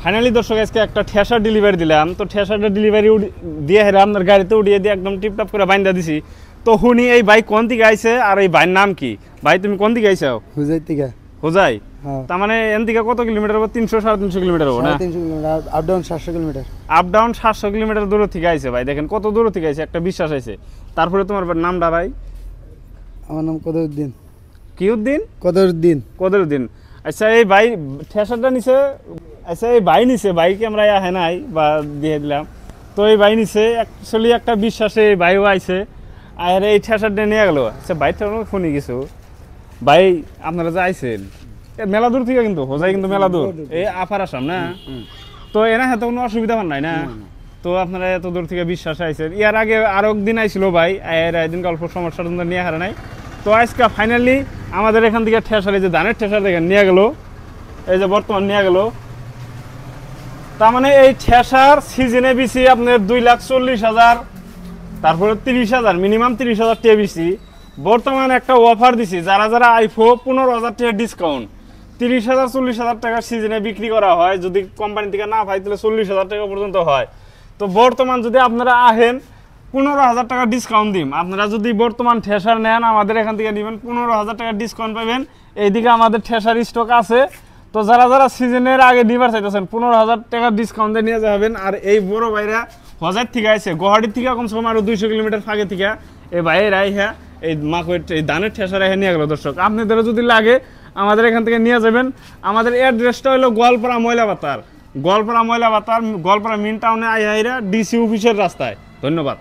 Finally দর্শক আজকে একটা ঠেসার ডেলিভারি দিলাম। তো ঠেসারটা ডেলিভারি দিয়ে হেরা আপনার গাড়িতে উঠিয়ে দিয়ে একদম টিপটাপ করে বাইন্দা দিছি। তো হুনি এই ভাই কোন দিকে আইছে আর এই ভাইয়ের নাম কি? ভাই তুমি কোন দিকে আইছো? হুজাই থেকে। হোজাই? তার মানে এন থেকে কত কিলোমিটার হবে? 300 350 কিলোমিটার হবে না? 350 kilometre, up down 700 kilometre. Up down 700 kilometre দূর থেকে আইছে ভাই। দেখেন কত দূর থেকে আইছে, একটা বিশ্বাস আইছে। তারপরে তোমার নামটা ভাই? আমার নাম কদরউদ্দিন। কি উদ্দিন? কদরউদ্দিন। কদরউদ্দিন। আচ্ছা এই ভাই ঠেসারটা নিছে, আচ্ছা এই ভাই নিছে, বাইকে আমরা হ্যাঁ নাই বা দিয়ে দিলাম। তো এই ভাই নিছে অ্যাকচুয়ালি একটা বিশ্বাসে এই ভাইও আইছে আর এই ঠেসারটা নিয়ে গেল। আচ্ছা ভাইটা শুনি কিছু। ভাই আপনারা যে আইছেন মেলা দূর থেকে, কিন্তু হোজাই কিন্তু মেলা দূর, এই আফার আসাম না? তো এনা হাতে কোনো অসুবিধা হন নাই না? তো আপনারা এত দূর থেকে বিশ্বাসে আইছেন। ইয়ার আগে আরো একদিন আইছিল ভাই, এর একদিন অল্প সমস্যার জন্য নিয়ে হারা নাই। তো আজকে ফাইনালি আমাদের এখান থেকে ঠেসার, এই যে ধানের ঠেসার দেখেন নিয়ে গেল, এই যে বর্তমান নিয়ে গেল। তার মানে এই ঠেসার সিজনে বেশি আপনার 2,40,000, তারপরে 30,000, মিনিমাম 30,000 টাকা বেশি। বর্তমানে একটা অফার দিছি, যারা যারা আইফো 15,000 টাকা ডিসকাউন্ট, 30,000 40,000 টাকার সিজনে বিক্রি করা হয়। যদি কোম্পানি থেকে না পাই তাহলে 40,000 টাকা পর্যন্ত হয়। তো বর্তমান যদি আপনারা আহেন 15,000 টাকা ডিসকাউন্ট দিম। আপনারা যদি বর্তমান ঠেসার নেন আমাদের এখান থেকে নেবেন, 15,000 টাকা ডিসকাউন্ট পাবেন। এইদিকে আমাদের ঠেসার স্টক আছে। তো যারা যারা সিজনের আগে নিবার চাইতেছেন 15,000 টাকা ডিসকাউন্টে নিয়ে যাবেন। আর এই বড় ভাইরা হজার থেকে আইছে, গুয়াহাটির থেকে কমসে কম আরো 200 কিলোমিটার ফাঁকে থেকে এই ভাইয়েরা হ্যাঁ এই মাকড় এই ধানের ঠেসার নিয়ে গেল। দর্শক আপনাদেরও যদি লাগে আমাদের এখান থেকে নিয়ে যাবেন। আমাদের অ্যাড্রেসটা হলো গোয়ালপাড়া ময়লা বাতার, গোয়ালপাড়া ময়লা বাতার, গোয়ালপাড়া মেন টাউনে আইহাইরা ডিসি অফিসের রাস্তায়। ধন্যবাদ।